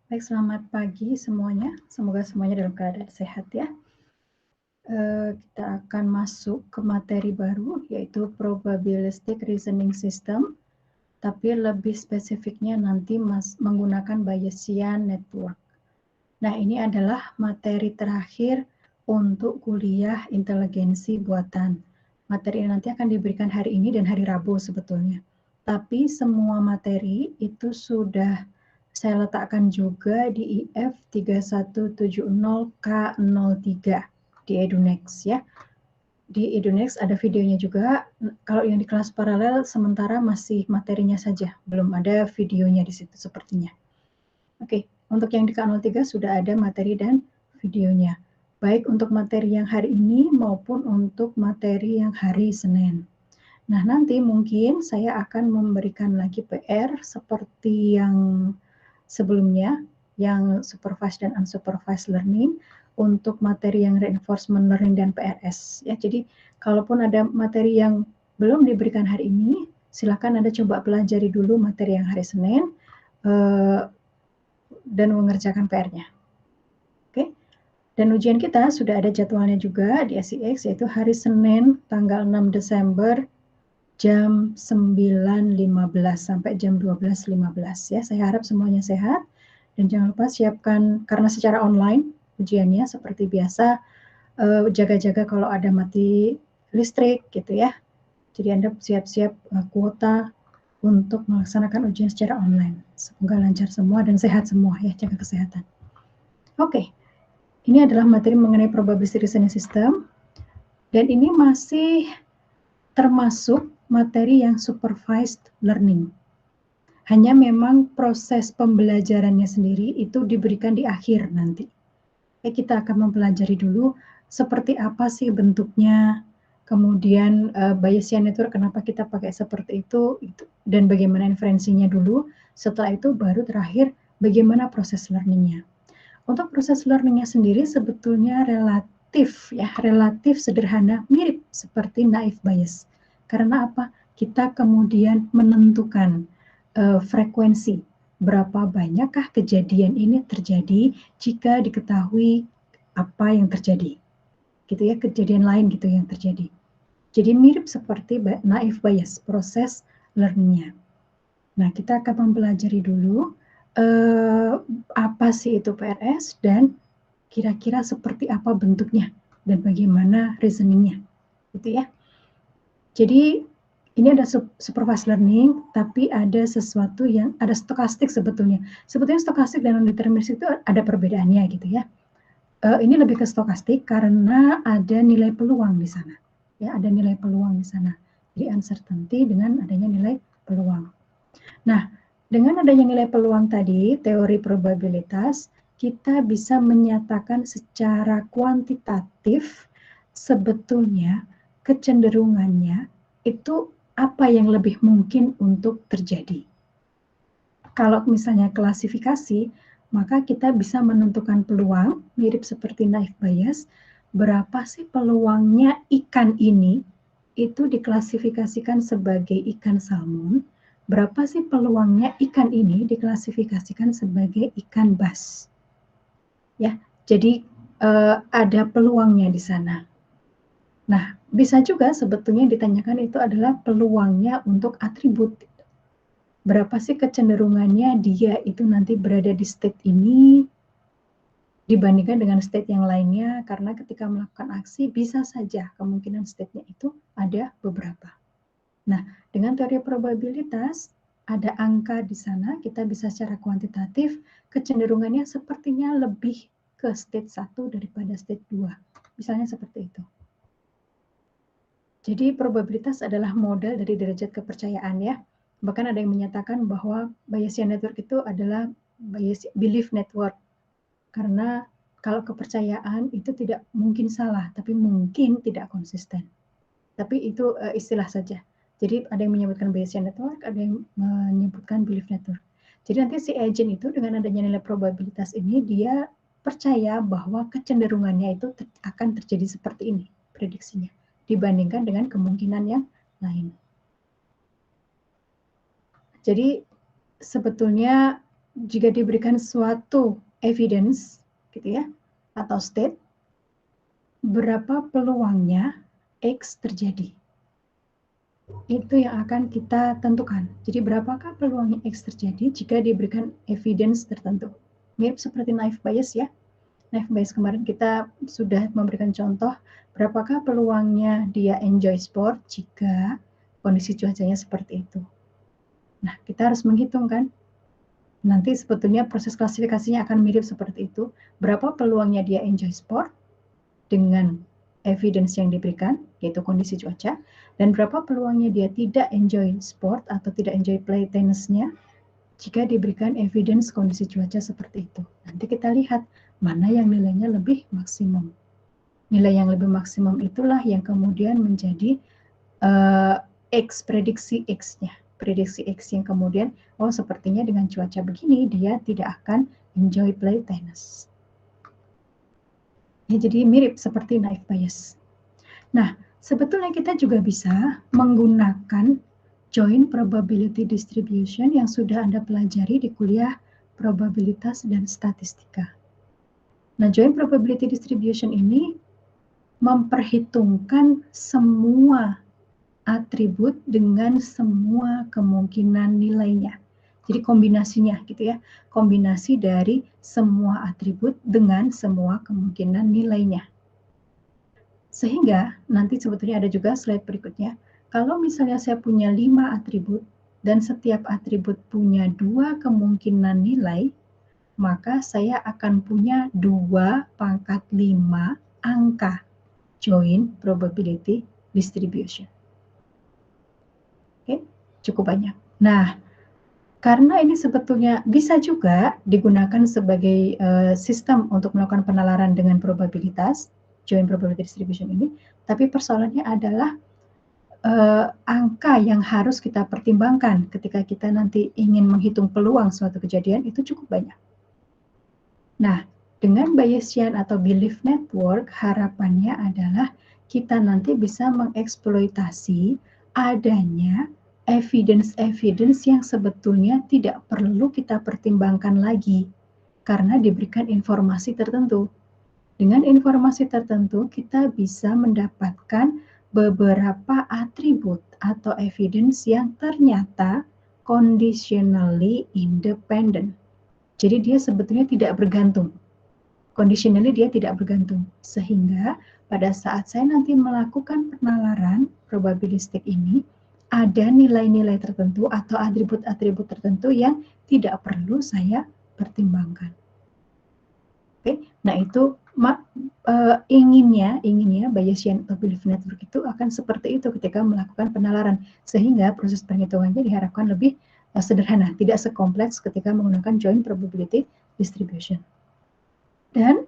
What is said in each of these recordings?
Baik, selamat pagi semuanya. Semoga semuanya dalam keadaan sehat ya. Kita akan masuk ke materi baru, yaitu Probabilistic Reasoning System, tapi lebih spesifiknya nanti menggunakan Bayesian Network. Nah, ini adalah materi terakhir untuk kuliah inteligensi buatan. Materi ini nanti akan diberikan hari ini dan hari Rabu sebetulnya. Tapi semua materi itu sudah saya letakkan juga di IF 3170K03 di Edunex ya. Di Edunex ada videonya juga. Kalau yang di kelas paralel sementara masih materinya saja, belum ada videonya di situ sepertinya. Oke, untuk yang di K03 sudah ada materi dan videonya. Baik untuk materi yang hari ini maupun untuk materi yang hari Senin. Nah, nanti mungkin saya akan memberikan lagi PR seperti yang sebelumnya, yang supervised dan unsupervised learning untuk materi yang reinforcement learning dan PRS. Ya, jadi kalaupun ada materi yang belum diberikan hari ini, silakan Anda coba pelajari dulu materi yang hari Senin dan mengerjakan PR-nya. Oke. Dan ujian kita sudah ada jadwalnya juga di SIX, yaitu hari Senin tanggal 6 Desember jam 9.15 sampai jam 12.15 ya. Saya harap semuanya sehat dan jangan lupa siapkan, karena secara online ujiannya seperti biasa, jaga-jaga kalau ada mati listrik gitu ya. Jadi Anda siap-siap kuota untuk melaksanakan ujian secara online. Semoga lancar semua dan sehat semua ya, jaga kesehatan. Oke, ini adalah materi mengenai probabilistic reasoning system dan ini masih termasuk materi yang supervised learning. Hanya memang proses pembelajarannya sendiri itu diberikan di akhir nanti. Kita akan mempelajari dulu seperti apa sih bentuknya, kemudian Bayesian Network kenapa kita pakai seperti itu, dan bagaimana inferensinya dulu. Setelah itu baru terakhir bagaimana proses learningnya. Untuk proses learningnya sendiri sebetulnya relatif sederhana, mirip seperti naive Bayes. Karena apa? Kita kemudian menentukan frekuensi, berapa banyakkah kejadian ini terjadi jika diketahui apa yang terjadi, gitu ya, kejadian lain gitu yang terjadi. Jadi mirip seperti naive Bayes, proses learningnya. Nah, kita akan mempelajari dulu apa sih itu PRS dan kira-kira seperti apa bentuknya dan bagaimana reasoningnya, gitu ya. Jadi ini ada supervised learning, tapi ada sesuatu yang ada stokastik sebetulnya. Sebetulnya stokastik dan non-deterministik itu ada perbedaannya gitu ya. Ini lebih ke stokastik karena ada nilai peluang di sana. Ya, ada nilai peluang di sana. Jadi uncertainty dengan adanya nilai peluang. Nah, dengan adanya nilai peluang tadi, teori probabilitas, kita bisa menyatakan secara kuantitatif sebetulnya kecenderungannya itu apa yang lebih mungkin untuk terjadi. Kalau misalnya klasifikasi, maka kita bisa menentukan peluang, mirip seperti naive Bayes, berapa sih peluangnya ikan ini itu diklasifikasikan sebagai ikan salmon, berapa sih peluangnya ikan ini diklasifikasikan sebagai ikan bass. Ya, jadi ada peluangnya di sana. Nah, bisa juga sebetulnya ditanyakan itu adalah peluangnya untuk atribut. Berapa sih kecenderungannya dia itu nanti berada di state ini dibandingkan dengan state yang lainnya, karena ketika melakukan aksi bisa saja kemungkinan state-nya itu ada beberapa. Nah, dengan teori probabilitas ada angka di sana, kita bisa secara kuantitatif kecenderungannya sepertinya lebih ke state 1 daripada state 2. Misalnya seperti itu. Jadi probabilitas adalah model dari derajat kepercayaan ya. Bahkan ada yang menyatakan bahwa Bayesian Network itu adalah belief network. Karena kalau kepercayaan itu tidak mungkin salah, tapi mungkin tidak konsisten. Tapi itu istilah saja. Jadi ada yang menyebutkan Bayesian Network, ada yang menyebutkan belief network. Jadi nanti si agent itu dengan adanya nilai probabilitas ini, dia percaya bahwa kecenderungannya itu akan terjadi seperti ini, prediksinya, dibandingkan dengan kemungkinan yang lain. Jadi sebetulnya jika diberikan suatu evidence, gitu ya, atau state, berapa peluangnya X terjadi. Itu yang akan kita tentukan. Jadi berapakah peluangnya X terjadi jika diberikan evidence tertentu. Mirip seperti naive bias ya. Naive bias kemarin kita sudah memberikan contoh berapakah peluangnya dia enjoy sport jika kondisi cuacanya seperti itu. Nah, kita harus menghitung kan. Nanti sebetulnya proses klasifikasinya akan mirip seperti itu. Berapa peluangnya dia enjoy sport dengan evidence yang diberikan, yaitu kondisi cuaca, dan berapa peluangnya dia tidak enjoy sport atau tidak enjoy play tennisnya jika diberikan evidence kondisi cuaca seperti itu. Nanti kita lihat mana yang nilainya lebih maksimum. Nilai yang lebih maksimum itulah yang kemudian menjadi X, prediksi X-nya. Prediksi X yang kemudian, oh sepertinya dengan cuaca begini dia tidak akan enjoy play tennis. Ya, jadi mirip seperti naive bias. Nah, sebetulnya kita juga bisa menggunakan joint probability distribution yang sudah Anda pelajari di kuliah probabilitas dan statistika. Nah, joint probability distribution ini memperhitungkan semua atribut dengan semua kemungkinan nilainya. Jadi kombinasinya gitu ya, kombinasi dari semua atribut dengan semua kemungkinan nilainya. Sehingga nanti sebetulnya ada juga slide berikutnya, kalau misalnya saya punya 5 atribut dan setiap atribut punya 2 kemungkinan nilai, maka saya akan punya 2 pangkat 5 angka joint probability distribution. Oke, cukup banyak. Nah, karena ini sebetulnya bisa juga digunakan sebagai sistem untuk melakukan penalaran dengan probabilitas, joint probability distribution ini, tapi persoalannya adalah angka yang harus kita pertimbangkan ketika kita nanti ingin menghitung peluang suatu kejadian itu cukup banyak. Nah, dengan Bayesian atau belief network, harapannya adalah kita nanti bisa mengeksploitasi adanya evidence-evidence yang sebetulnya tidak perlu kita pertimbangkan lagi karena diberikan informasi tertentu. Dengan informasi tertentu, kita bisa mendapatkan beberapa atribut atau evidence yang ternyata conditionally independent. Jadi dia sebetulnya tidak bergantung. Conditionally dia tidak bergantung. Sehingga pada saat saya nanti melakukan penalaran probabilistik ini, ada nilai-nilai tertentu atau atribut-atribut tertentu yang tidak perlu saya pertimbangkan. Oke, nah itu inginnya Bayesian atau belief network itu akan seperti itu ketika melakukan penalaran, sehingga proses perhitungannya diharapkan lebih sederhana, tidak sekompleks ketika menggunakan joint probability distribution. Dan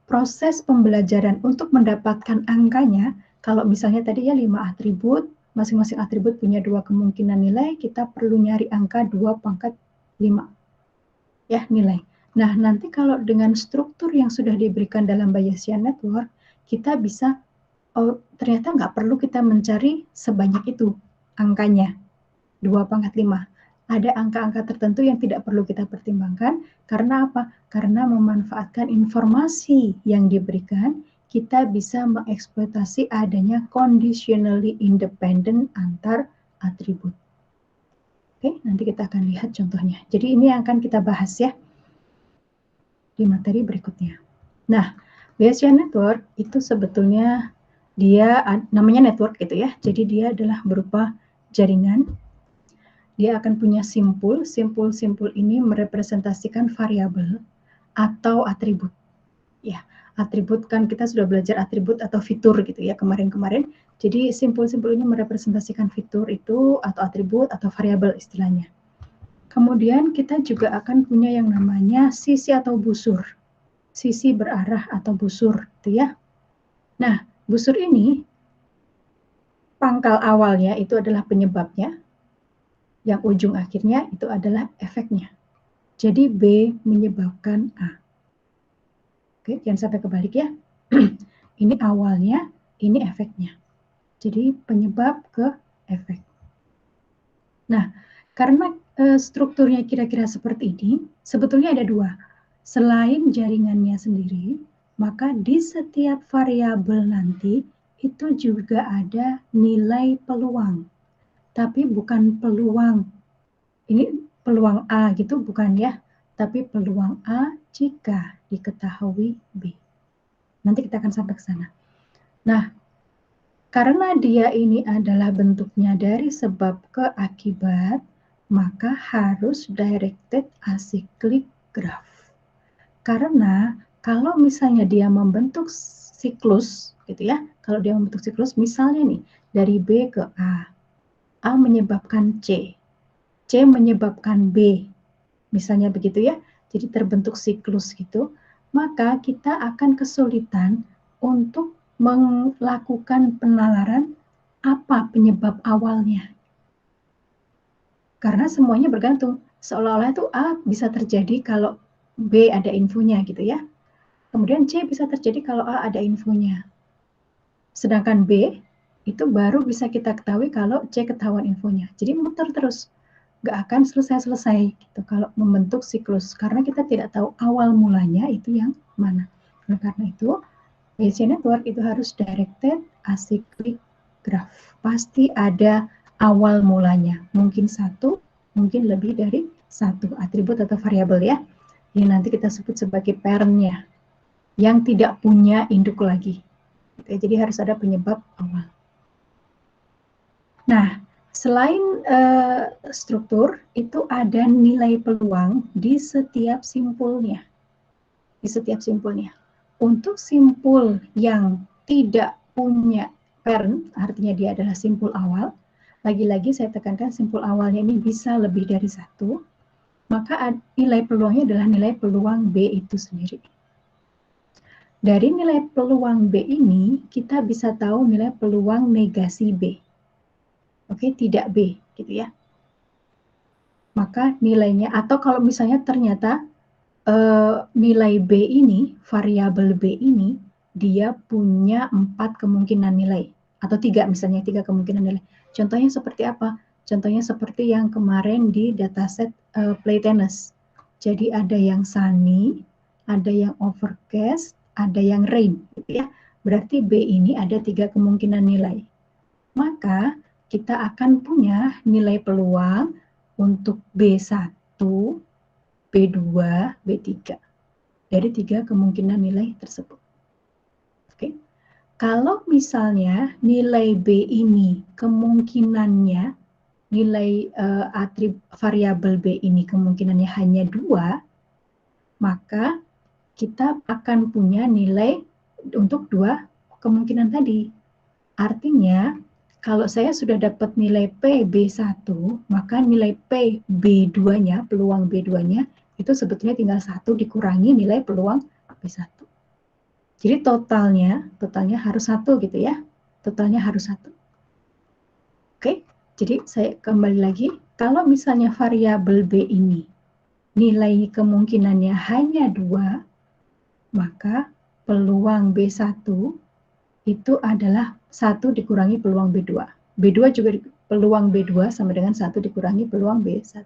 proses pembelajaran untuk mendapatkan angkanya, kalau misalnya tadi ya 5 atribut, masing-masing atribut punya 2 kemungkinan nilai, kita perlu nyari angka 2 pangkat 5 ya nilai. Nah, nanti kalau dengan struktur yang sudah diberikan dalam Bayesian network, kita bisa, oh ternyata nggak perlu kita mencari sebanyak itu angkanya, 2 pangkat 5. Ada angka-angka tertentu yang tidak perlu kita pertimbangkan, karena apa? Karena memanfaatkan informasi yang diberikan, kita bisa mengeksploitasi adanya conditionally independent antar atribut. Oke, nanti kita akan lihat contohnya. Jadi ini yang akan kita bahas ya di materi berikutnya. Nah, Bayesian network itu sebetulnya dia namanya network gitu ya. Jadi dia adalah berupa jaringan. Dia akan punya simpul. Simpul-simpul ini merepresentasikan variabel atau atribut. Ya, atribut kan kita sudah belajar atribut atau fitur gitu ya kemarin-kemarin. Jadi simpul-simpul ini merepresentasikan fitur itu atau atribut atau variabel istilahnya. Kemudian kita juga akan punya yang namanya sisi atau busur. Sisi berarah atau busur, gitu ya. Nah, busur ini pangkal awalnya itu adalah penyebabnya, yang ujung akhirnya itu adalah efeknya. Jadi B menyebabkan A. Oke, jangan sampai kebalik ya. Ini awalnya, ini efeknya. Jadi penyebab ke efek. Nah, Karena strukturnya kira-kira seperti ini, sebetulnya ada dua. Selain jaringannya sendiri, maka di setiap variabel nanti itu juga ada nilai peluang. Tapi bukan peluang, ini peluang A gitu bukan ya, tapi peluang A jika diketahui B. Nanti kita akan sampai ke sana. Nah, karena dia ini adalah bentuknya dari sebab ke akibat, maka harus directed acyclic graph. Karena kalau misalnya dia membentuk siklus, gitu ya, kalau dia membentuk siklus, misalnya nih, dari B ke A menyebabkan C menyebabkan B, misalnya begitu ya, jadi terbentuk siklus gitu, maka kita akan kesulitan untuk melakukan penalaran apa penyebab awalnya. Karena semuanya bergantung. Seolah-olah itu A bisa terjadi kalau B ada infonya gitu ya. Kemudian C bisa terjadi kalau A ada infonya. Sedangkan B itu baru bisa kita ketahui kalau C ketahuan infonya. Jadi muter terus. Nggak akan selesai-selesai gitu kalau membentuk siklus. Karena kita tidak tahu awal mulanya itu yang mana. Nah, karena itu Bayesian network itu harus directed acyclic graph. Pasti ada awal mulanya. Mungkin satu, mungkin lebih dari satu atribut atau variabel ya. Yang nanti kita sebut sebagai parent-nya. Yang tidak punya induk lagi. Jadi harus ada penyebab awal. Nah, selain struktur, itu ada nilai peluang di setiap simpulnya. Di setiap simpulnya. Untuk simpul yang tidak punya parent, artinya dia adalah simpul awal, lagi-lagi saya tekankan simpul awalnya ini bisa lebih dari satu, maka nilai peluangnya adalah nilai peluang B itu sendiri. Dari nilai peluang B ini, kita bisa tahu nilai peluang negasi B. Oke, tidak B, gitu ya. Maka nilainya, atau kalau misalnya ternyata nilai B ini, variabel B ini, dia punya 4 kemungkinan nilai, atau 3 misalnya, 3 kemungkinan nilai. Contohnya seperti apa? Contohnya seperti yang kemarin di dataset play tennis. Jadi ada yang sunny, ada yang overcast, ada yang rain, gitu ya. Berarti B ini ada 3 kemungkinan nilai. Maka kita akan punya nilai peluang untuk B1, B2, B3. Dari 3 kemungkinan nilai tersebut. Oke. Kalau misalnya nilai B ini kemungkinannya, nilai variabel B ini kemungkinannya hanya 2, maka kita akan punya nilai untuk 2 kemungkinan tadi. Artinya, kalau saya sudah dapat nilai P B1, maka nilai P B2-nya, peluang B2-nya, itu sebetulnya tinggal 1 dikurangi nilai peluang B1. Jadi totalnya harus 1 gitu ya. Totalnya harus 1. Oke, jadi saya kembali lagi. Kalau misalnya variabel B ini nilai kemungkinannya hanya 2, maka peluang B1 itu adalah 1 dikurangi peluang B2. B2 juga peluang B2 sama dengan 1 dikurangi peluang B1.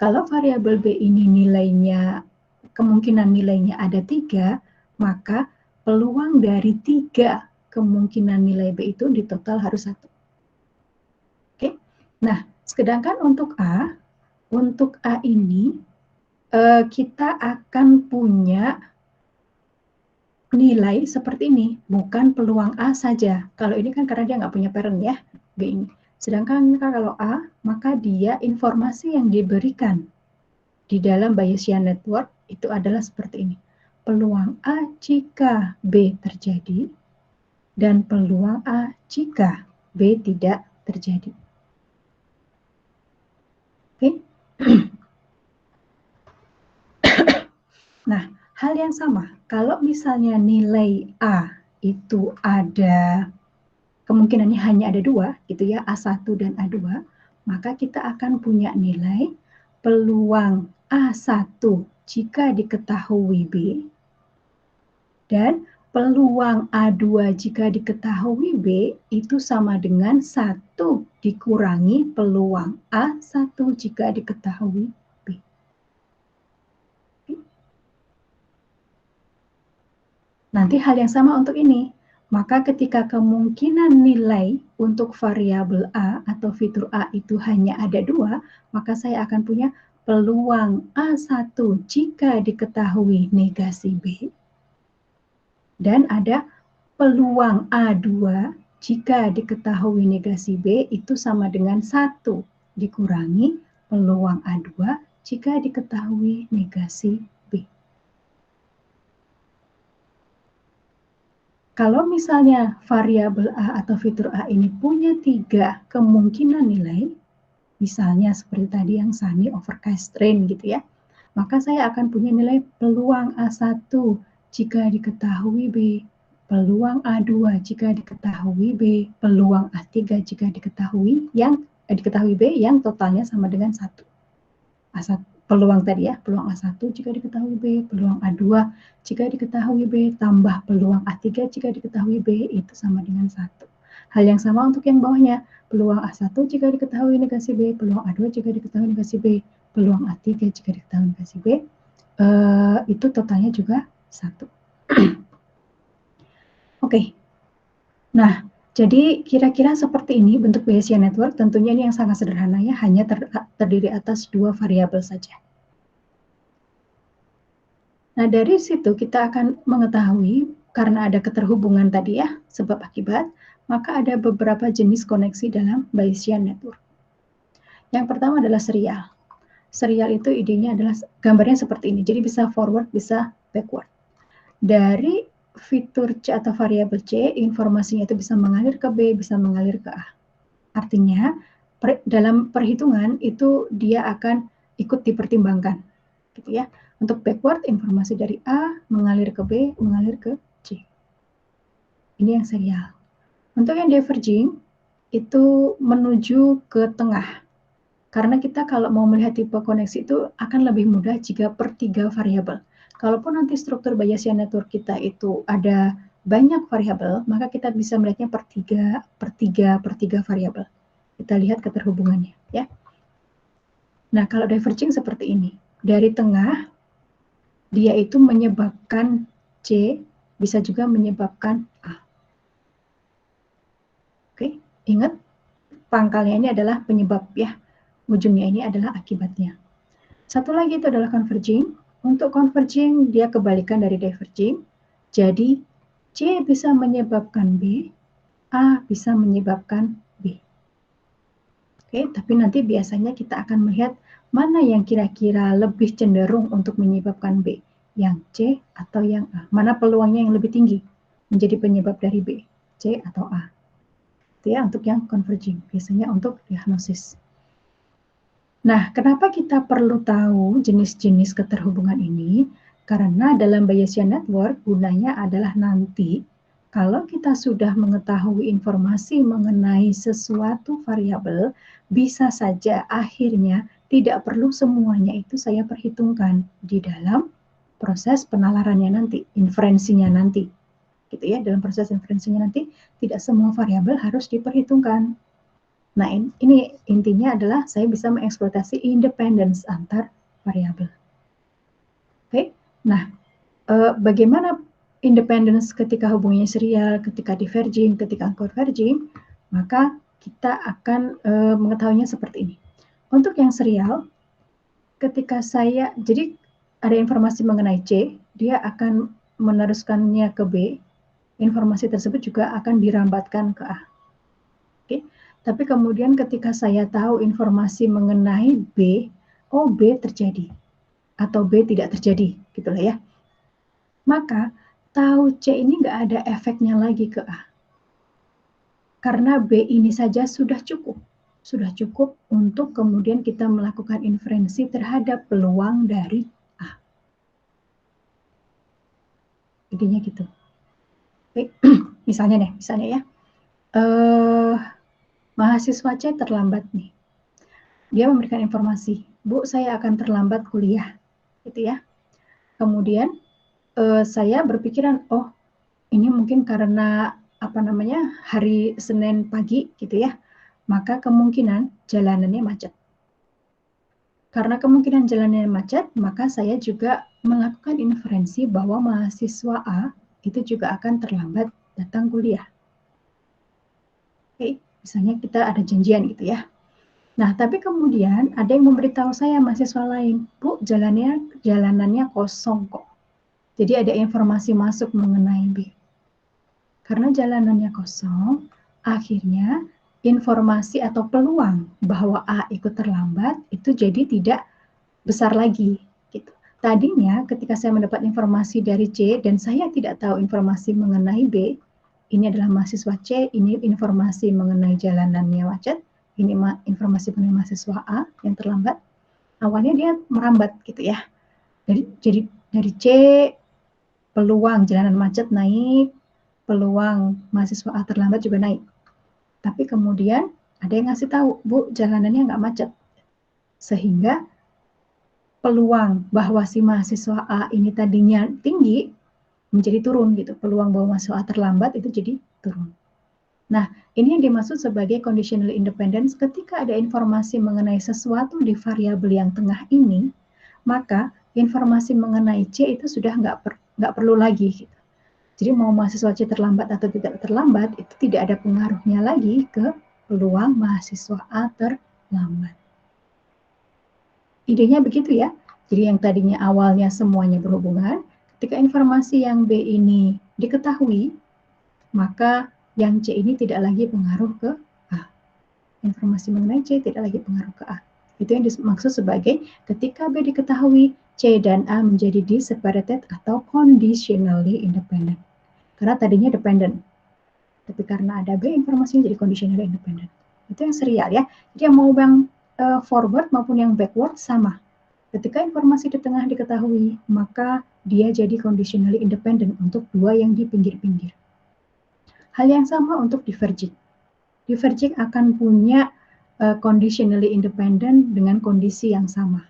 Kalau variabel B ini nilainya, kemungkinan nilainya ada 3, maka peluang dari 3 kemungkinan nilai B itu di total harus 1. Oke. Nah, sedangkan untuk A ini kita akan punya nilai seperti ini, bukan peluang A saja. Kalau ini kan karena dia nggak punya parent ya, B ini. Sedangkan kalau A, maka dia informasi yang diberikan di dalam Bayesian network itu adalah seperti ini. Peluang A jika B terjadi, dan peluang A jika B tidak terjadi. Oke. Nah, hal yang sama, kalau misalnya nilai A itu ada kemungkinannya hanya ada 2, gitu ya, A1 dan A2, maka kita akan punya nilai peluang A1 jika diketahui B, dan peluang A2 jika diketahui B itu sama dengan 1 dikurangi peluang A1 jika diketahui B. Nanti hal yang sama untuk ini. Maka ketika kemungkinan nilai untuk variabel A atau fitur A itu hanya ada 2, maka saya akan punya peluang A1 jika diketahui negasi B, dan ada peluang A2 jika diketahui negasi B itu sama dengan 1 dikurangi peluang A2 jika diketahui negasi B. Kalau misalnya variabel A atau fitur A ini punya 3 kemungkinan nilai, misalnya seperti tadi yang Sunny overcast rain gitu ya, maka saya akan punya nilai peluang A1 jika diketahui B, peluang A2 jika diketahui B, peluang A3 jika diketahui B yang totalnya sama dengan 1. A1, peluang tadi ya, peluang A1 jika diketahui B, peluang A2 jika diketahui B, tambah peluang A3 jika diketahui B, itu sama dengan 1. Hal yang sama untuk yang bawahnya, peluang A1 jika diketahui negasi B, peluang A2 jika diketahui negasi B, peluang A3 jika diketahui negasi B, itu totalnya juga 1. Oke. Nah, jadi kira-kira seperti ini bentuk Bayesian network. Tentunya ini yang sangat sederhana ya, hanya terdiri atas 2 variabel saja. Nah, dari situ kita akan mengetahui karena ada keterhubungan tadi ya, sebab akibat, maka ada beberapa jenis koneksi dalam Bayesian network. Yang pertama adalah serial. Serial itu idenya adalah gambarnya seperti ini. Jadi bisa forward, bisa backward. Dari fitur C atau variabel C, informasinya itu bisa mengalir ke B, bisa mengalir ke A. Artinya, dalam perhitungan itu dia akan ikut dipertimbangkan, gitu ya. Untuk backward, informasi dari A mengalir ke B, mengalir ke C. Ini yang serial. Untuk yang diverging, itu menuju ke tengah. Karena kita kalau mau melihat tipe koneksi itu akan lebih mudah jika per 3 variabel. Kalaupun nanti struktur Bayesian network kita itu ada banyak variabel, maka kita bisa melihatnya per 3 variabel. Kita lihat keterhubungannya ya. Nah, kalau diverging seperti ini. Dari tengah dia itu menyebabkan C, bisa juga menyebabkan A. Oke, ingat pangkalnya ini adalah penyebab ya. Ujungnya ini adalah akibatnya. Satu lagi itu adalah converging. Untuk converging, dia kebalikan dari diverging. Jadi, C bisa menyebabkan B, A bisa menyebabkan B. Oke, tapi nanti biasanya kita akan melihat mana yang kira-kira lebih cenderung untuk menyebabkan B, yang C atau yang A. Mana peluangnya yang lebih tinggi menjadi penyebab dari B, C atau A. Itu ya untuk yang converging, biasanya untuk diagnosis. Nah, kenapa kita perlu tahu jenis-jenis keterhubungan ini? Karena dalam Bayesian network gunanya adalah nanti kalau kita sudah mengetahui informasi mengenai sesuatu variabel, bisa saja akhirnya tidak perlu semuanya itu saya perhitungkan di dalam proses penalarannya nanti, inferensinya nanti. Gitu ya, dalam proses inferensinya nanti tidak semua variabel harus diperhitungkan. Nah, ini intinya adalah saya bisa mengeksploitasi independence antar variabel. Oke, nah bagaimana independence ketika hubungannya serial, ketika diverging, ketika converging, maka kita akan mengetahuinya seperti ini. Untuk yang serial, ketika jadi ada informasi mengenai C, dia akan meneruskannya ke B, informasi tersebut juga akan dirambatkan ke A. Oke. Tapi kemudian ketika saya tahu informasi mengenai B, oh B terjadi atau B tidak terjadi, gitulah ya. Maka tahu C ini nggak ada efeknya lagi ke A. Karena B ini saja sudah cukup untuk kemudian kita melakukan inferensi terhadap peluang dari A. Intinya gitu. Oke. misalnya ya. Mahasiswa C terlambat nih. Dia memberikan informasi, Bu, saya akan terlambat kuliah, gitu ya. Kemudian saya berpikiran, oh, ini mungkin karena hari Senin pagi gitu ya, maka kemungkinan jalanannya macet. Karena kemungkinan jalanannya macet, maka saya juga melakukan inferensi bahwa mahasiswa A itu juga akan terlambat datang kuliah. Oke, misalnya kita ada janjian gitu ya. Nah, tapi kemudian ada yang memberitahu saya mahasiswa lain, Bu, jalanannya kosong kok. Jadi ada informasi masuk mengenai B. Karena jalanannya kosong, akhirnya informasi atau peluang bahwa A ikut terlambat itu jadi tidak besar lagi. Gitu. Tadinya ketika saya mendapat informasi dari C dan saya tidak tahu informasi mengenai B, ini adalah mahasiswa C, ini informasi mengenai jalanannya macet, ini informasi mengenai mahasiswa A yang terlambat. Awalnya dia merambat gitu ya. Jadi dari C peluang jalanan macet naik, peluang mahasiswa A terlambat juga naik. Tapi kemudian ada yang ngasih tahu, Bu, jalanannya nggak macet. Sehingga peluang bahwa si mahasiswa A ini tadinya tinggi menjadi turun gitu. Peluang bahwa mahasiswa A terlambat itu jadi turun. Nah, ini yang dimaksud sebagai conditional independence. Ketika ada informasi mengenai sesuatu di variabel yang tengah ini, maka informasi mengenai C itu sudah nggak perlu lagi gitu. Jadi mau mahasiswa C terlambat atau tidak terlambat, itu tidak ada pengaruhnya lagi ke peluang mahasiswa A terlambat. Idenya begitu ya. Jadi yang tadinya awalnya semuanya berhubungan, ketika informasi yang B ini diketahui, maka yang C ini tidak lagi pengaruh ke A. Informasi mengenai C tidak lagi pengaruh ke A. Itu yang dimaksud sebagai ketika B diketahui, C dan A menjadi separated atau conditionally independent. Karena tadinya dependent. Tapi karena ada B, informasinya jadi conditional independent. Itu yang serial ya. Jadi yang mau yang forward maupun yang backward sama. Ketika informasi di tengah diketahui, maka dia jadi conditionally independent untuk dua yang di pinggir-pinggir. Hal yang sama untuk diverging. Diverging akan punya conditionally independent dengan kondisi yang sama.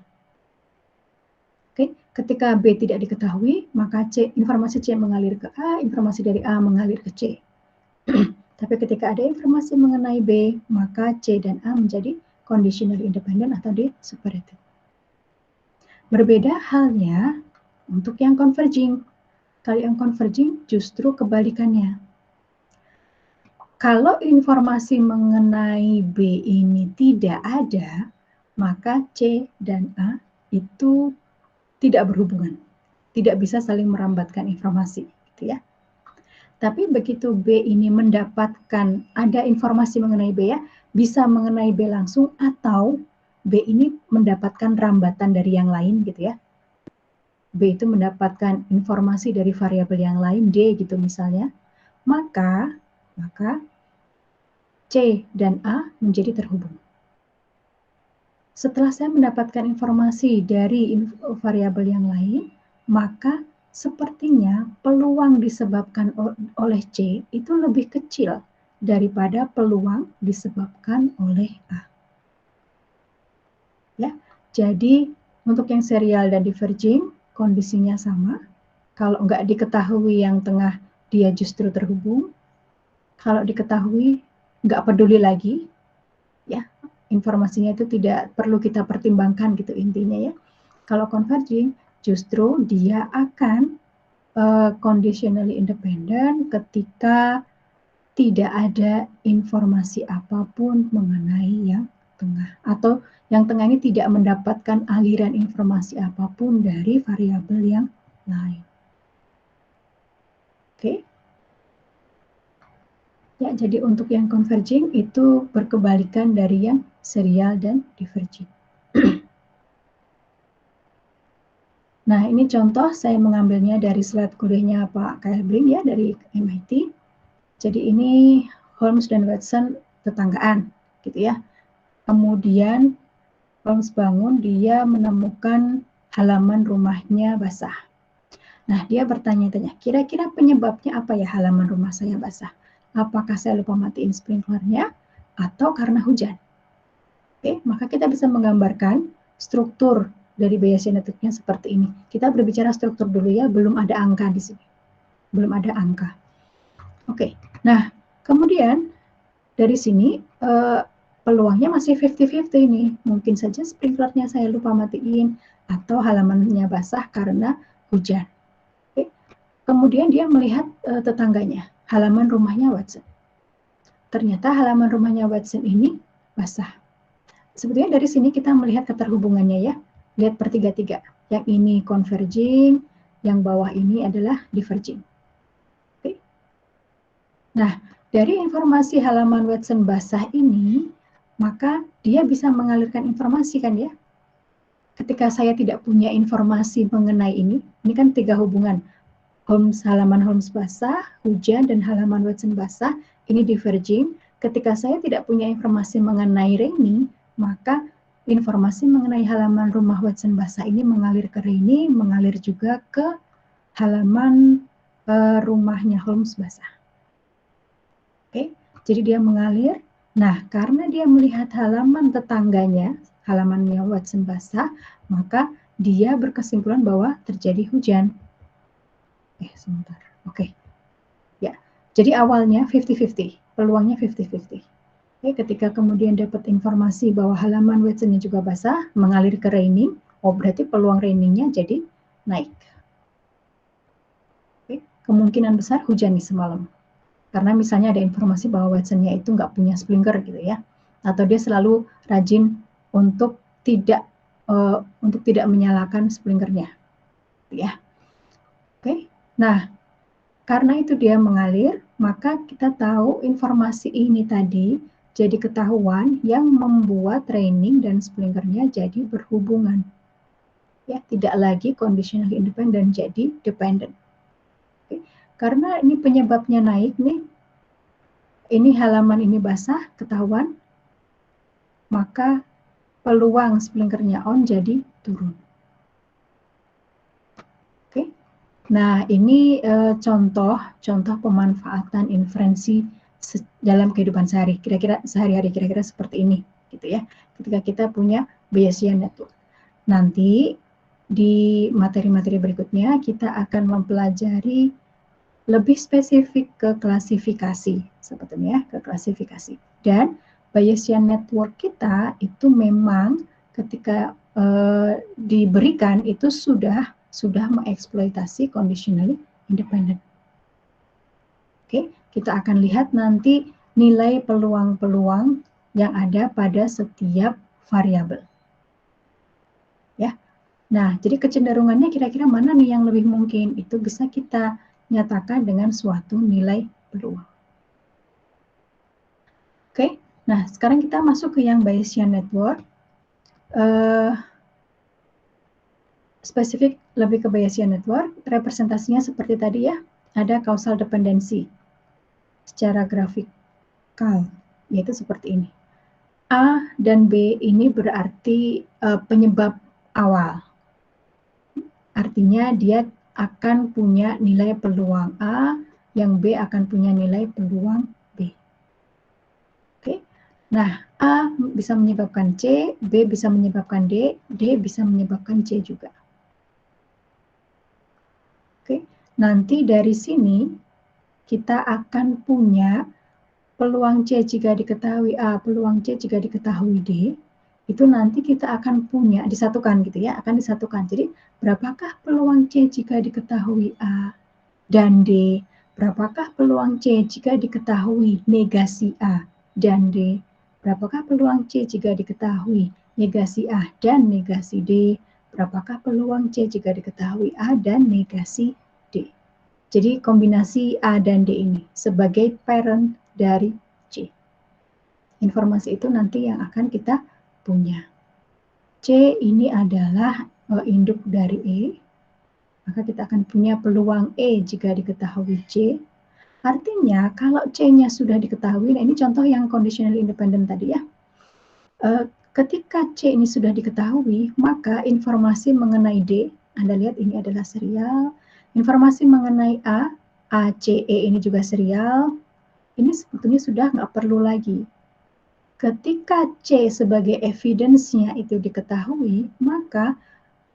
Oke, ketika B tidak diketahui, maka informasi C mengalir ke A, informasi dari A mengalir ke C. Tapi ketika ada informasi mengenai B, maka C dan A menjadi conditional independent atau separated. Berbeda halnya untuk yang converging. Kalau yang converging justru kebalikannya. Kalau informasi mengenai B ini tidak ada, maka C dan A itu tidak berhubungan. Tidak bisa saling merambatkan informasi, gitu ya. Tapi begitu B ini mendapatkan ada informasi mengenai B ya, bisa mengenai B langsung atau B ini mendapatkan rambatan dari yang lain gitu ya. B itu mendapatkan informasi dari variabel yang lain D gitu misalnya. Maka C dan A menjadi terhubung. Setelah saya mendapatkan informasi dari variabel yang lain, maka sepertinya peluang disebabkan oleh C itu lebih kecil daripada peluang disebabkan oleh A. Ya, jadi untuk yang serial dan diverging kondisinya sama. Kalau nggak diketahui yang tengah, dia justru terhubung. Kalau diketahui, nggak peduli lagi, ya informasinya itu tidak perlu kita pertimbangkan gitu intinya ya. Kalau converging, justru dia akan conditionally independent ketika tidak ada informasi apapun mengenai yang tengah. Atau yang tengah ini tidak mendapatkan aliran informasi apapun dari variabel yang lain. Oke. Ya, jadi untuk yang converging itu berkebalikan dari yang serial dan diverging. Nah, ini contoh saya mengambilnya dari slide kuliahnya Pak Kyle Blink ya dari MIT. Jadi ini Holmes dan Watson tetanggaan gitu ya. Kemudian Holmes bangun, dia menemukan halaman rumahnya basah. Nah, dia bertanya-tanya, kira-kira penyebabnya apa ya halaman rumah saya basah? Apakah saya lupa matiin sprinklernya atau karena hujan? Oke, maka kita bisa menggambarkan struktur dari Bayesian network-nya seperti ini. Kita berbicara struktur dulu ya, belum ada angka di sini. Belum ada angka. Oke, nah kemudian dari sini peluangnya masih 50-50 nih. Mungkin saja sprinklernya saya lupa matiin atau halamannya basah karena hujan. Oke. Kemudian dia melihat tetangganya, halaman rumahnya Watson. Ternyata halaman rumahnya Watson ini basah. Sebetulnya dari sini kita melihat keterhubungannya ya. Lihat per tiga-tiga. Yang ini converging, yang bawah ini adalah diverging. Oke. Nah, dari informasi halaman Watson basah ini, maka dia bisa mengalirkan informasi kan ya. Ketika saya tidak punya informasi mengenai ini kan tiga hubungan. Halaman Holmes basah, hujan, dan halaman Watson basah, ini diverging. Ketika saya tidak punya informasi mengenai Rainy, maka informasi mengenai halaman rumah Watson basah ini mengalir ke Rainy, mengalir juga ke halaman rumahnya Holmes basah. Oke, jadi dia mengalir. Nah, karena dia melihat halaman tetangganya, halamannya Watson basah, maka dia berkesimpulan bahwa terjadi hujan. Sebentar. Oke. Ya. Jadi awalnya 50-50, peluangnya 50-50. Oke, ketika kemudian dapat informasi bahwa halaman Watson-nya juga basah, mengalir ke raining, berarti peluang rainingnya jadi naik. Oke, kemungkinan besar hujan nih semalam. Karena misalnya ada informasi bahwa Watson-nya itu nggak punya sprinkler gitu ya, atau dia selalu rajin untuk tidak menyalakan sprinklernya, ya. Oke, nah karena itu dia mengalir, maka kita tahu informasi ini tadi jadi ketahuan yang membuat raining dan sprinklernya jadi berhubungan. Ya, tidak lagi conditionally independent, jadi dependent. Oke. Karena ini penyebabnya naik nih, ini halaman ini basah, ketahuan, maka peluang sprinklernya on jadi turun. Oke. Nah, ini contoh pemanfaatan inferensi dalam kehidupan sehari-hari kira-kira seperti ini gitu ya. Ketika kita punya Bayesian network. Nanti di materi-materi berikutnya kita akan mempelajari lebih spesifik ke klasifikasi sebetulnya, ke klasifikasi. Dan Bayesian network kita itu memang ketika diberikan itu sudah mengeksploitasi conditionally independent. Oke, kita akan lihat nanti nilai peluang-peluang yang ada pada setiap variabel. Ya. Nah, jadi kecenderungannya kira-kira mana nih yang lebih mungkin? Itu bisa kita nyatakan dengan suatu nilai peluang. Oke, nah sekarang kita masuk ke yang Bayesian network. Spesifik lebih ke Bayesian network, representasinya seperti tadi ya, ada causal dependency secara grafikal, yaitu seperti ini. A dan B ini berarti penyebab awal. Artinya dia akan punya nilai peluang A, yang B akan punya nilai peluang B. Oke. Nah, A bisa menyebabkan C, B bisa menyebabkan D, D bisa menyebabkan C juga. Oke, nanti dari sini kita akan punya peluang C jika diketahui A, peluang C jika diketahui D, itu nanti kita akan punya, disatukan gitu ya, akan disatukan. Jadi, berapakah peluang C jika diketahui A dan D? Berapakah peluang C jika diketahui negasi A dan D? Berapakah peluang C jika diketahui negasi A dan negasi D? Berapakah peluang C jika diketahui A dan negasi D? Jadi kombinasi A dan D ini sebagai parent dari C. Informasi itu nanti yang akan kita punya. C ini adalah induk dari E, maka kita akan punya peluang E jika diketahui C. Artinya kalau C-nya sudah diketahui, nah ini contoh yang conditionally independent tadi ya. Ketika C ini sudah diketahui, maka informasi mengenai D, Anda lihat ini adalah serial, informasi mengenai A, ACE ini juga serial, ini sebetulnya sudah nggak perlu lagi. Ketika C sebagai evidence-nya itu diketahui, maka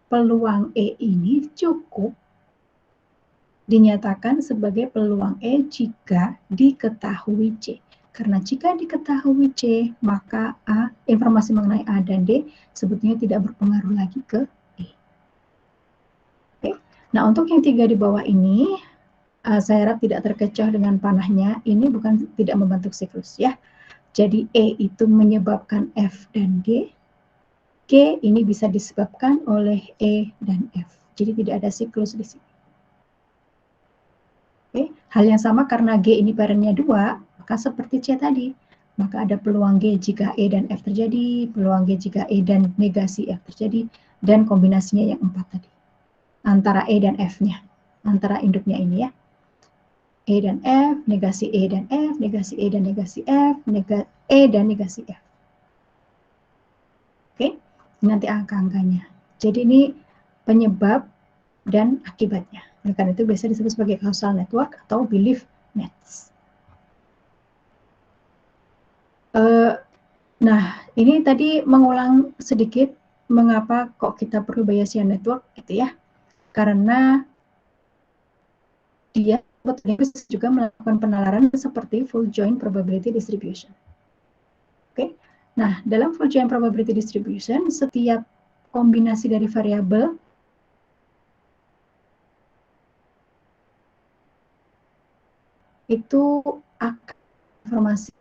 peluang E ini cukup dinyatakan sebagai peluang E jika diketahui C. Karena jika diketahui C, maka A, informasi mengenai A dan D sebetulnya tidak berpengaruh lagi ke E. Oke. Nah, untuk yang 3 di bawah ini, saya harap tidak terkecoh dengan panahnya. Ini bukan tidak membentuk siklus ya. Jadi E itu menyebabkan F dan G. G ini bisa disebabkan oleh E dan F. Jadi tidak ada siklus di sini. Oke. Hal yang sama karena G ini parentnya 2, maka seperti C tadi. Maka ada peluang G jika E dan F terjadi, peluang G jika E dan negasi F terjadi, dan kombinasinya yang 4 tadi. Antara E dan F-nya, antara induknya ini ya. E dan F, negasi E dan F, negasi E dan negasi F, E dan negasi F. Oke, nanti angka-angkanya. Jadi ini penyebab dan akibatnya. Karena itu biasa disebut sebagai causal network atau belief nets. Nah, ini tadi mengulang sedikit mengapa kok kita perlu Bayesian network gitu ya. Karena dia juga melakukan penalaran seperti full joint probability distribution. Oke. Nah, dalam full joint probability distribution, setiap kombinasi dari variabel itu akan informasi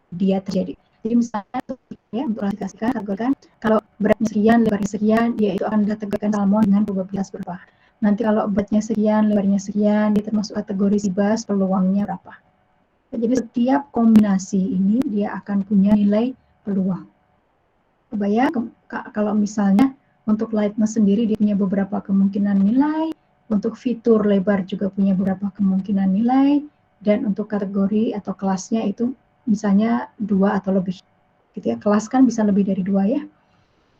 dia terjadi. Jadi misalnya ya, untuk klasifikasikan, kategorikan, kalau beratnya sekian, lebarnya sekian, dia itu akan kategorikan salmon dengan probabilitas berapa. Nanti kalau beratnya sekian, lebarnya sekian, dia termasuk kategori sibas, peluangnya berapa. Jadi setiap kombinasi ini dia akan punya nilai peluang. Kebayang kalau misalnya untuk lightness sendiri dia punya beberapa kemungkinan nilai, untuk fitur lebar juga punya beberapa kemungkinan nilai, dan untuk kategori atau kelasnya itu misalnya 2 atau lebih. Gitu ya. Kelas kan bisa lebih dari 2 ya.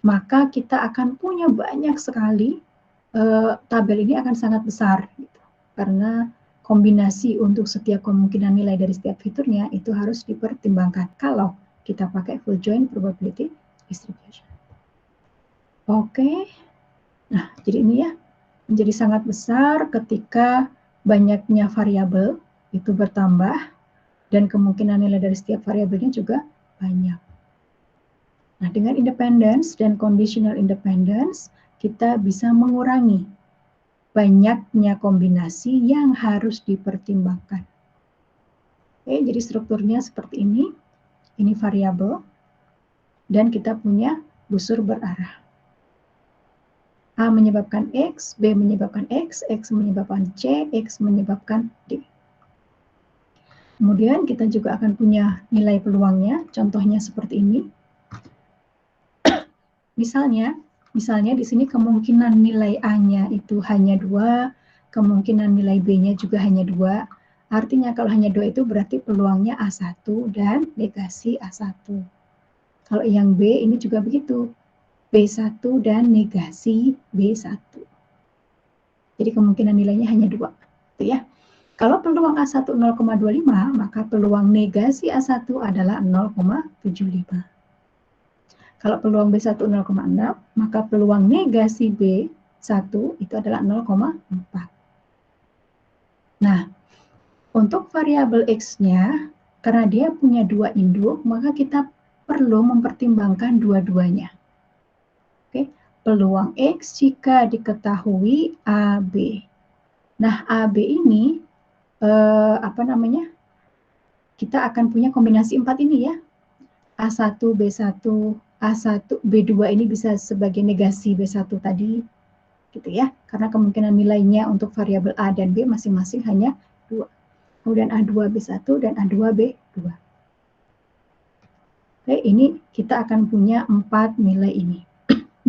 Maka kita akan punya banyak sekali, tabel ini akan sangat besar gitu. Karena kombinasi untuk setiap kemungkinan nilai dari setiap fiturnya itu harus dipertimbangkan kalau kita pakai full joint probability distribution. Oke. Nah, jadi ini ya menjadi sangat besar ketika banyaknya variabel itu bertambah dan kemungkinan nilai dari setiap variabelnya juga banyak. Nah, dengan independence dan conditional independence, kita bisa mengurangi banyaknya kombinasi yang harus dipertimbangkan. Oke, jadi strukturnya seperti ini. Ini variabel, dan kita punya busur berarah. A menyebabkan X, B menyebabkan X menyebabkan C, X menyebabkan D. Kemudian kita juga akan punya nilai peluangnya, contohnya seperti ini. Misalnya di sini kemungkinan nilai A-nya itu hanya 2, kemungkinan nilai B-nya juga hanya 2. Artinya kalau hanya 2 itu berarti peluangnya A1 dan negasi A1. Kalau yang B ini juga begitu, B1 dan negasi B1. Jadi kemungkinan nilainya hanya 2. Gitu ya. Kalau peluang A1 0,25, maka peluang negasi A1 adalah 0,75. Kalau peluang B1 0,6, maka peluang negasi B1 itu adalah 0,4. Nah, untuk variabel X-nya, karena dia punya 2 induk, maka kita perlu mempertimbangkan dua-duanya. Oke, peluang X jika diketahui AB. Nah, AB ini kita akan punya kombinasi 4 ini ya. A1, B1, A1, B2 ini bisa sebagai negasi B1 tadi, gitu ya. Karena kemungkinan nilainya untuk variabel A dan B masing-masing hanya 2. Kemudian A2, B1 dan A2, B2. Oke, ini kita akan punya 4 nilai ini.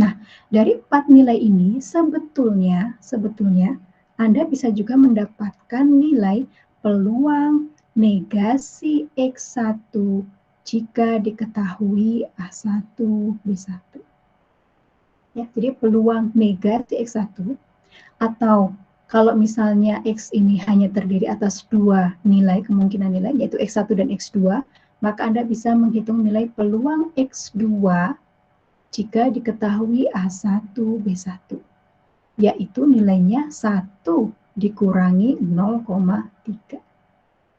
Nah, dari 4 nilai ini sebetulnya Anda bisa juga mendapatkan nilai peluang negasi X1 jika diketahui A1, B1. Ya, jadi peluang negasi X1 atau kalau misalnya X ini hanya terdiri atas 2 nilai, kemungkinan nilai, yaitu X1 dan X2, maka Anda bisa menghitung nilai peluang X2 jika diketahui A1, B1. yaitu nilainya 1 dikurangi 0,3.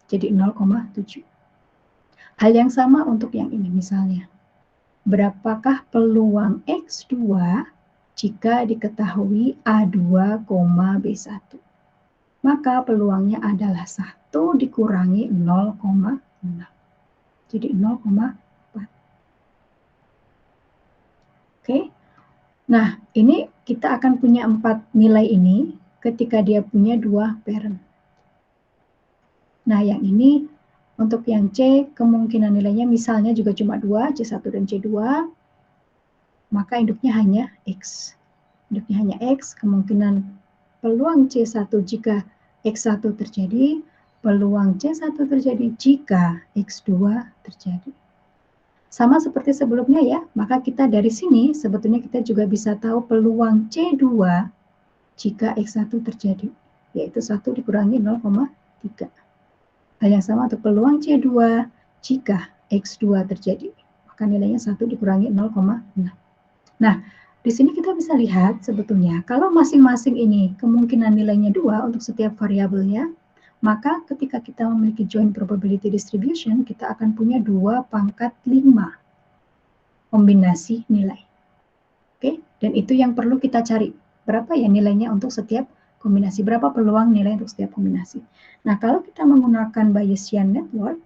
Jadi 0,7. Hal yang sama untuk yang ini misalnya. Berapakah peluang X2 jika diketahui A2, B1? Maka peluangnya adalah 1 dikurangi 0,6. Jadi 0,4. Oke. Nah, ini kita akan punya 4 nilai ini ketika dia punya 2 parent. Nah, yang ini untuk yang C, kemungkinan nilainya misalnya juga cuma 2, C1 dan C2, maka induknya hanya X. Induknya hanya X, kemungkinan peluang C1 jika X1 terjadi, peluang C1 terjadi jika X2 terjadi. Sama seperti sebelumnya ya, maka kita dari sini sebetulnya kita juga bisa tahu peluang C2 jika X1 terjadi, yaitu 1 dikurangi 0,3. Hal yang sama untuk peluang C2 jika X2 terjadi, maka nilainya 1 dikurangi 0,6. Nah, di sini kita bisa lihat sebetulnya kalau masing-masing ini kemungkinan nilainya 2 untuk setiap variabelnya, maka ketika kita memiliki joint probability distribution, kita akan punya 2 pangkat 5 kombinasi nilai. Oke, dan itu yang perlu kita cari. Berapa ya nilainya untuk setiap kombinasi? Berapa peluang nilai untuk setiap kombinasi? Nah, kalau kita menggunakan Bayesian network,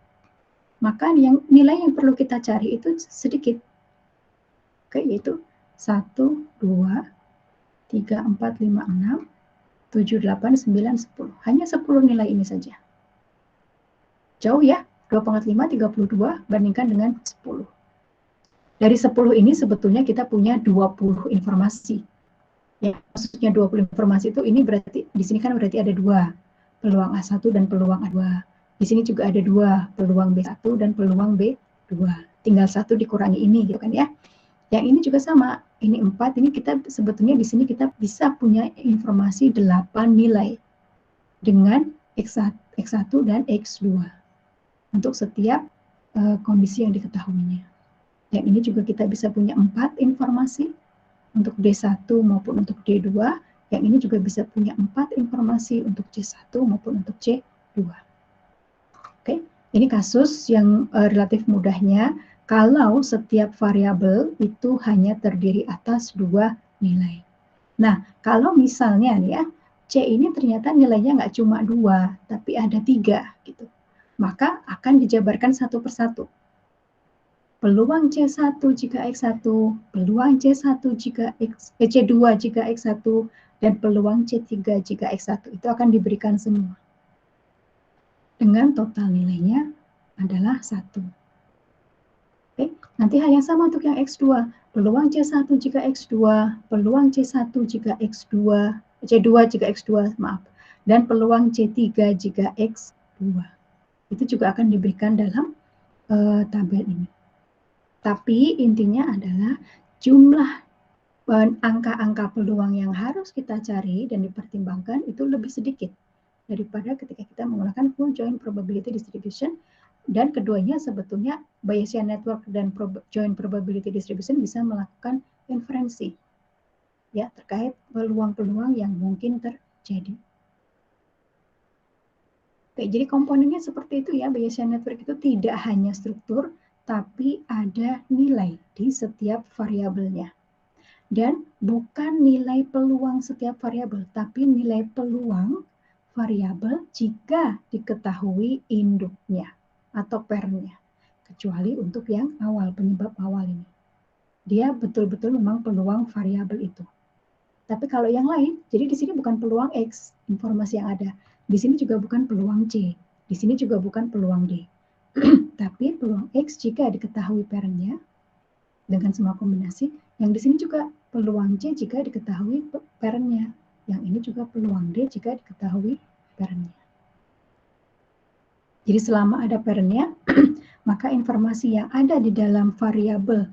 maka nilai yang perlu kita cari itu sedikit. Oke, yaitu 1, 2, 3, 4, 5, 6, 7, 8, 9, 10. Hanya 10 nilai ini saja. Jauh ya, 2 pangkat 5, 32 bandingkan dengan 10. Dari 10 ini sebetulnya kita punya 20 informasi. Ya, maksudnya 20 informasi itu ini berarti, di sini kan berarti ada 2, peluang A1 dan peluang A2. Di sini juga ada 2, peluang B1 dan peluang B2. Tinggal 1 dikurangi ini gitu kan ya. Yang ini juga sama, ini 4, ini kita sebetulnya di sini kita bisa punya informasi 8 nilai dengan X1 dan X2 untuk setiap kondisi yang diketahuinya. Yang ini juga kita bisa punya 4 informasi untuk D1 maupun untuk D2. Yang ini juga bisa punya 4 informasi untuk C1 maupun untuk C2. Oke, ini kasus yang relatif mudahnya. Kalau setiap variabel itu hanya terdiri atas 2 nilai. Nah, kalau misalnya nih ya, C ini ternyata nilainya nggak cuma 2, tapi ada 3 gitu. Maka akan dijabarkan satu persatu. Peluang C1 jika X1, peluang C1 jika C2 jika X1, dan peluang C3 jika X1. Itu akan diberikan semua. Dengan total nilainya adalah 1. Oke, nanti hal yang sama untuk yang X2. Peluang C1 jika X2, peluang C1 jika X2, C2 jika X2, maaf. Dan peluang C3 jika X2. Itu juga akan diberikan dalam tabel ini. Tapi intinya adalah jumlah angka-angka peluang yang harus kita cari dan dipertimbangkan itu lebih sedikit daripada ketika kita menggunakan full joint probability distribution. Dan keduanya sebetulnya Bayesian network dan joint probability distribution bisa melakukan inferensi ya terkait peluang-peluang yang mungkin terjadi. Oke, jadi komponennya seperti itu ya. Bayesian network itu tidak hanya struktur, tapi ada nilai di setiap variabelnya. Dan bukan nilai peluang setiap variabel, tapi nilai peluang variabel jika diketahui induknya atau parentnya. Kecuali untuk yang awal, penyebab awal ini. Dia betul-betul memang peluang variabel itu. Tapi kalau yang lain, jadi di sini bukan peluang X, informasi yang ada. Di sini juga bukan peluang C. Di sini juga bukan peluang D. Tapi peluang X jika diketahui parentnya dengan semua kombinasi. Yang di sini juga peluang C jika diketahui parentnya. Yang ini juga peluang D jika diketahui parentnya. Jadi selama ada parentnya, maka informasi yang ada di dalam variabel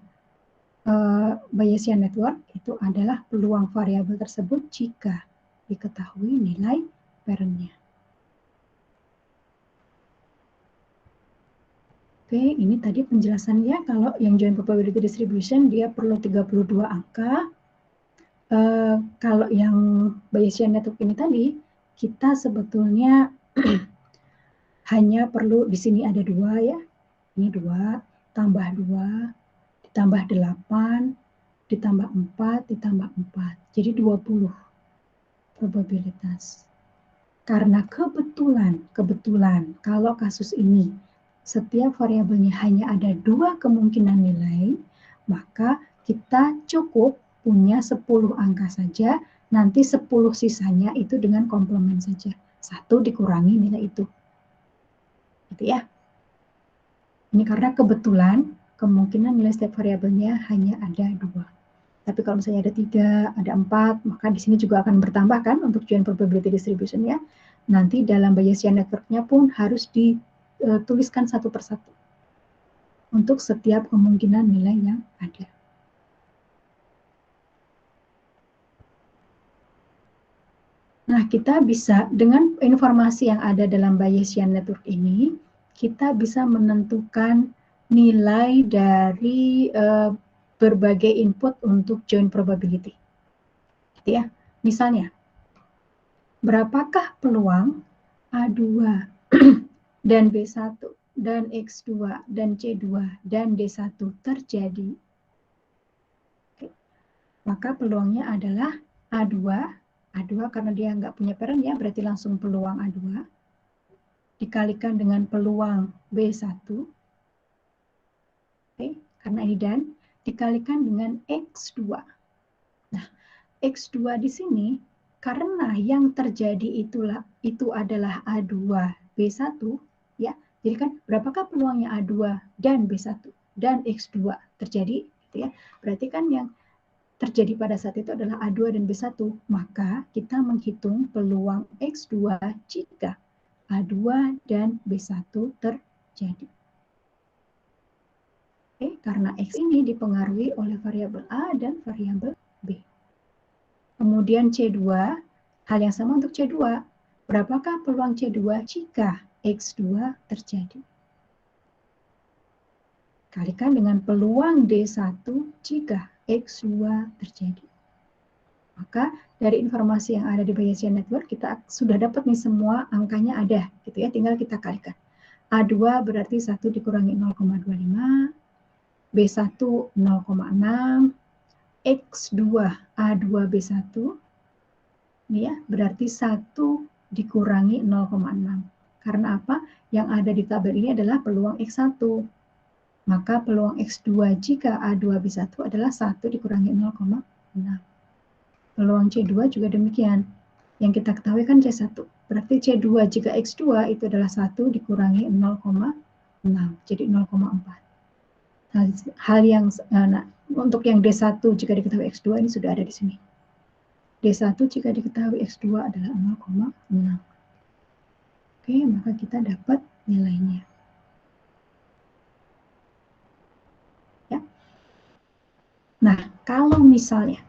Bayesian network itu adalah peluang variabel tersebut jika diketahui nilai parentnya. Oke, ini tadi penjelasannya. Kalau yang joint probability distribution dia perlu 32 angka. Kalau yang Bayesian network ini tadi, kita sebetulnya hanya perlu di sini ada 2 ya. Ini 2, tambah 2, ditambah 8, ditambah 4, ditambah 4. Jadi 20 probabilitas. Karena kebetulan kalau kasus ini setiap variabelnya hanya ada 2 kemungkinan nilai, maka kita cukup punya 10 angka saja, nanti 10 sisanya itu dengan komplement saja. 1 dikurangi nilai itu. Gitu ya. Ini karena kebetulan kemungkinan nilai setiap variabelnya hanya ada 2. Tapi kalau misalnya ada 3, ada 4, maka di sini juga akan bertambah kan untuk joint probability distribution-nya. Nanti dalam Bayesian network-nya pun harus dituliskan satu persatu untuk setiap kemungkinan nilai yang ada. Nah, kita bisa dengan informasi yang ada dalam Bayesian network ini, kita bisa menentukan nilai dari berbagai input untuk joint probability. Gitu ya. Misalnya, berapakah peluang A2 dan B1 dan X2 dan C2 dan D1 terjadi? Oke. Maka peluangnya adalah A2 karena dia nggak punya parent ya, berarti langsung peluang A2 dikalikan dengan peluang B1, oke, karena ini dan, dikalikan dengan X2. Nah, X2 di sini, karena yang terjadi itu adalah A2, B1, ya, jadi kan berapakah peluangnya A2 dan B1 dan X2 terjadi, gitu ya, berarti kan yang terjadi pada saat itu adalah A2 dan B1, maka kita menghitung peluang X2 jika A2 dan B1 terjadi. Oke, karena X ini dipengaruhi oleh variabel A dan variabel B. Kemudian C2, hal yang sama untuk C2. Berapakah peluang C2 jika X2 terjadi? Kalikan dengan peluang D1 jika X2 terjadi. Maka dari informasi yang ada di Bayesian network, kita sudah dapat nih semua angkanya ada, gitu ya, tinggal kita kalikan. A2 berarti 1 dikurangi 0,25, B1 0,6, X2 A2 B1, ini ya, berarti 1 dikurangi 0,6. Karena apa? Yang ada di tabel ini adalah peluang X1. Maka peluang X2 jika A2 B1 adalah 1 dikurangi 0,6. Peluang C2 juga demikian. Yang kita ketahui kan C1. Berarti C2 jika X2 itu adalah 1 dikurangi 0,6. Jadi 0,4. Hal yang untuk yang D1 jika diketahui X2 ini sudah ada di sini. D1 jika diketahui X2 adalah 0,6. Oke, maka kita dapat nilainya. Ya. Nah, kalau misalnya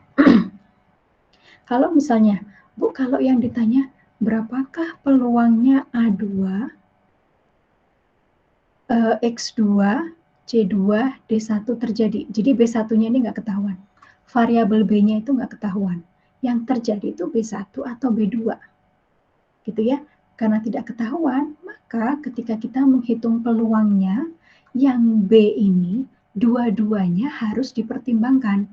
Bu, kalau yang ditanya berapakah peluangnya A2, X2, C2, D1 terjadi. Jadi B1-nya ini nggak ketahuan. Variabel B-nya itu nggak ketahuan. Yang terjadi itu B1 atau B2. Gitu ya. Karena tidak ketahuan, maka ketika kita menghitung peluangnya, yang B ini dua-duanya harus dipertimbangkan.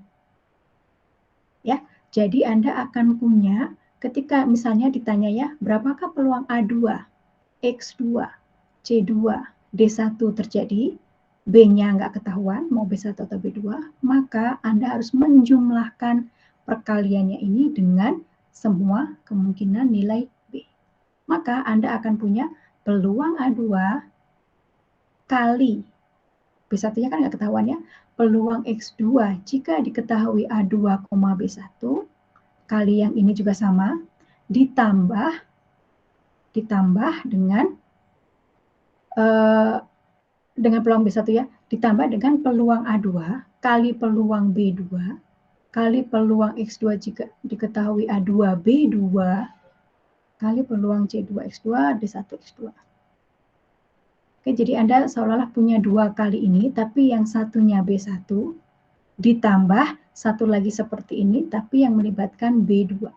Ya, jadi Anda akan punya ketika misalnya ditanya ya, berapakah peluang A2, X2, C2, D1 terjadi, B-nya nggak ketahuan, mau B1 atau B2, maka Anda harus menjumlahkan perkaliannya ini dengan semua kemungkinan nilai B. Maka Anda akan punya peluang A2 kali, B1-nya kan nggak ketahuan ya, peluang X2 jika diketahui A2, B1, kali yang ini juga sama, ditambah dengan peluang B1 ya, ditambah dengan peluang A2 kali peluang B2 kali peluang X2 jika diketahui A2 B2 kali peluang C2 X2 D1 X2. Oke, jadi Anda seolah-olah punya 2 kali ini, tapi yang satunya B1 ditambah satu lagi seperti ini, tapi yang melibatkan B2.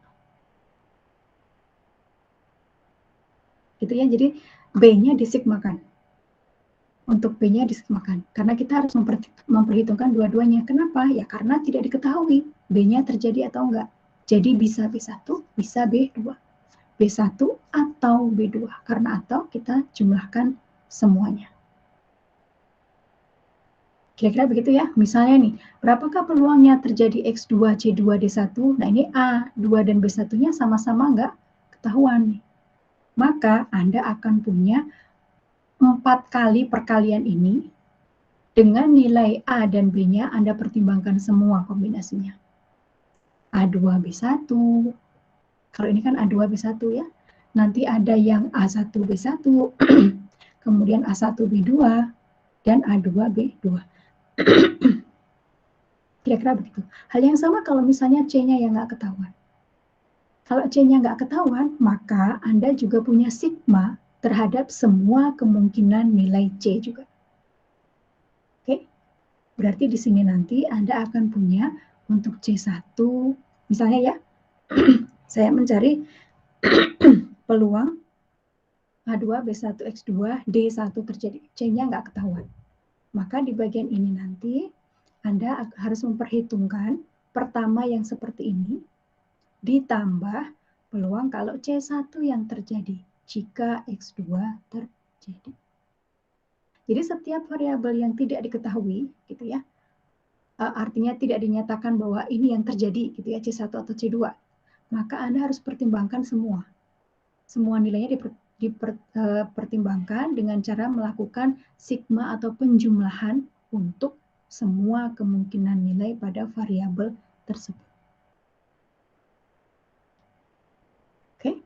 Gitu ya, jadi B-nya disigmakan. Untuk B-nya disigmakan. Karena kita harus memperhitungkan dua-duanya. Kenapa? Ya karena tidak diketahui B-nya terjadi atau enggak. Jadi bisa B1, bisa B2. B1 atau B2. Karena atau kita jumlahkan semuanya. Kira-kira begitu ya. Misalnya nih, berapakah peluangnya terjadi X2, C2, D1? Nah ini A, 2 dan B1-nya sama-sama enggak ketahuan nih. Maka Anda akan punya 4 kali perkalian ini dengan nilai A dan B-nya Anda pertimbangkan semua kombinasinya. A2B1, kalau ini kan A2B1 ya, nanti ada yang A1B1, kemudian A1B2, dan A2B2. Kira-kira begitu. Hal yang sama kalau misalnya C-nya yang nggak ketahuan. Kalau C-nya nggak ketahuan, maka Anda juga punya sigma terhadap semua kemungkinan nilai C juga. Oke, berarti di sini nanti Anda akan punya untuk C1, misalnya ya, saya mencari peluang A2, B1, X2, D1 terjadi. C-nya nggak ketahuan. Maka di bagian ini nanti Anda harus memperhitungkan pertama yang seperti ini, ditambah peluang kalau C1 yang terjadi jika X2 terjadi. Jadi setiap variabel yang tidak diketahui, gitu ya, artinya tidak dinyatakan bahwa ini yang terjadi, gitu ya, C1 atau C2, maka Anda harus pertimbangkan semua. Semua nilainya dipertimbangkan dengan cara melakukan sigma atau penjumlahan untuk semua kemungkinan nilai pada variabel tersebut. Oke,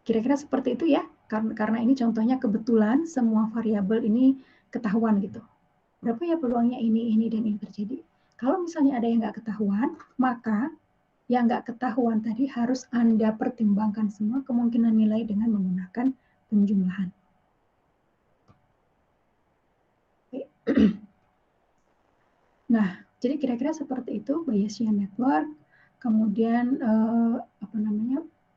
kira-kira seperti itu ya, karena ini contohnya kebetulan semua variabel ini ketahuan gitu. Berapa ya peluangnya ini, dan ini terjadi. Kalau misalnya ada yang nggak ketahuan, maka yang nggak ketahuan tadi harus Anda pertimbangkan semua kemungkinan nilai dengan menggunakan penjumlahan. Nah, jadi kira-kira seperti itu Bayesian network, kemudian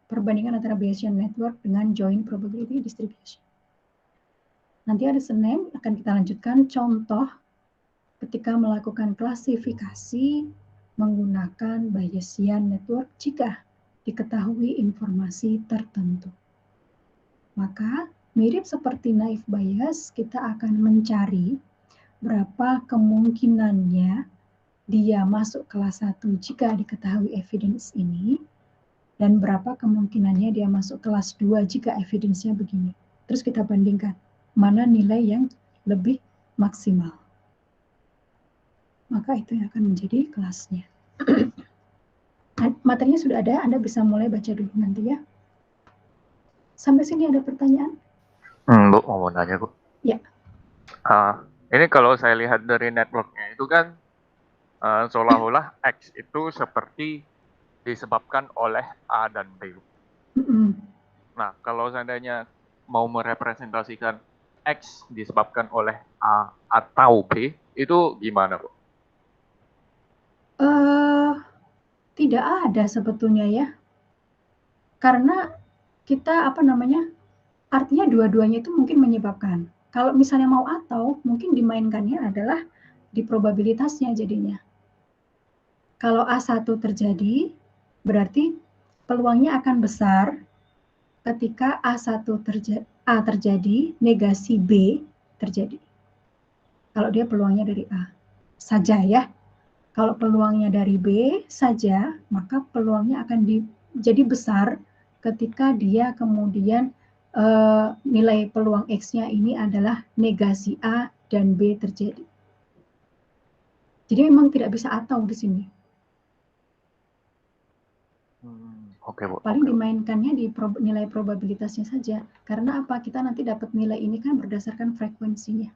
perbandingan antara Bayesian network dengan joint probability distribution. Nanti hari Senin akan kita lanjutkan contoh ketika melakukan klasifikasi menggunakan Bayesian network jika diketahui informasi tertentu. Maka mirip seperti naive Bayes, kita akan mencari berapa kemungkinannya dia masuk kelas 1 jika diketahui evidence ini, dan berapa kemungkinannya dia masuk kelas 2 jika evidence-nya begini. Terus kita bandingkan mana nilai yang lebih maksimal. Maka itu yang akan menjadi kelasnya. Materinya sudah ada, Anda bisa mulai baca dulu nanti ya. Sampai sini ada pertanyaan? Bu, mau nanya, Bu. Ya. Ini kalau saya lihat dari networknya itu kan seolah-olah X itu seperti disebabkan oleh A dan B. Nah, kalau seandainya mau merepresentasikan X disebabkan oleh A atau B, itu gimana, Bu? Tidak ada sebetulnya ya. Karena kita artinya dua-duanya itu mungkin menyebabkan. Kalau misalnya mau atau, mungkin dimainkannya adalah di probabilitasnya jadinya. Kalau A1 terjadi, berarti peluangnya akan besar ketika A terjadi, negasi B terjadi. Kalau dia peluangnya dari A saja ya. Kalau peluangnya dari B saja, maka peluangnya akan jadi besar ketika dia kemudian nilai peluang X-nya ini adalah negasi A dan B terjadi. Jadi memang tidak bisa atau di sini. Oke, Bu. Paling dimainkannya di nilai probabilitasnya saja. Karena apa? Kita nanti dapat nilai ini kan berdasarkan frekuensinya.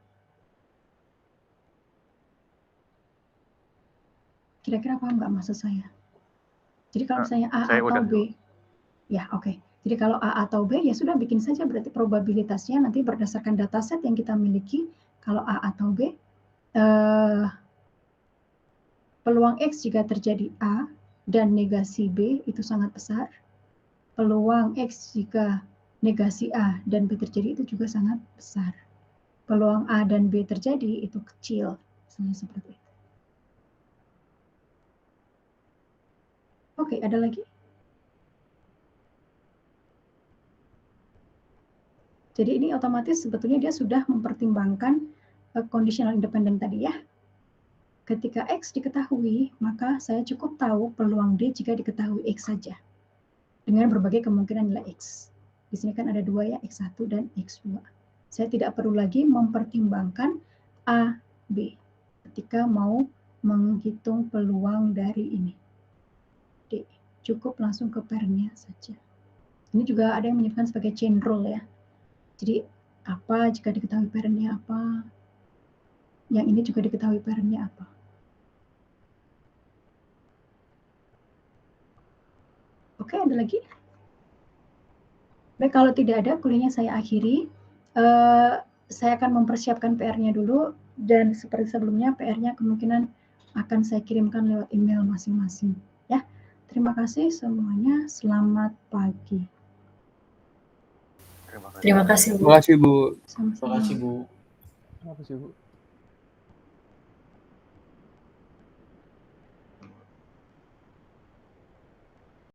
Kira-kira paham nggak maksud saya? Jadi kalau misalnya A atau B, ya oke. Jadi kalau A atau B, ya sudah bikin saja berarti probabilitasnya nanti berdasarkan dataset yang kita miliki. Kalau A atau B, Peluang X jika terjadi A dan negasi B itu sangat besar. Peluang X jika negasi A dan B terjadi itu juga sangat besar. Peluang A dan B terjadi itu kecil, misalnya seperti itu. Oke, ada lagi? Jadi ini otomatis sebetulnya dia sudah mempertimbangkan conditional independent tadi ya. Ketika X diketahui, maka saya cukup tahu peluang D jika diketahui X saja. Dengan berbagai kemungkinan nilai X. Di sini kan ada dua ya, X1 dan X2. Saya tidak perlu lagi mempertimbangkan A, B ketika mau menghitung peluang dari ini. D, cukup langsung ke pairnya saja. Ini juga ada yang menyebutkan sebagai chain rule ya. Jadi apa jika diketahui pairnya apa, yang ini juga diketahui pairnya apa. Oke, ada lagi? Baik, kalau tidak ada, kuliahnya saya akhiri. Saya akan mempersiapkan PR-nya dulu, dan seperti sebelumnya, PR-nya kemungkinan akan saya kirimkan lewat email masing-masing. Ya, terima kasih semuanya. Selamat pagi. Terima kasih Bu. Terima kasih Bu. Sama-sama. Terima kasih Bu. Terima kasih Bu.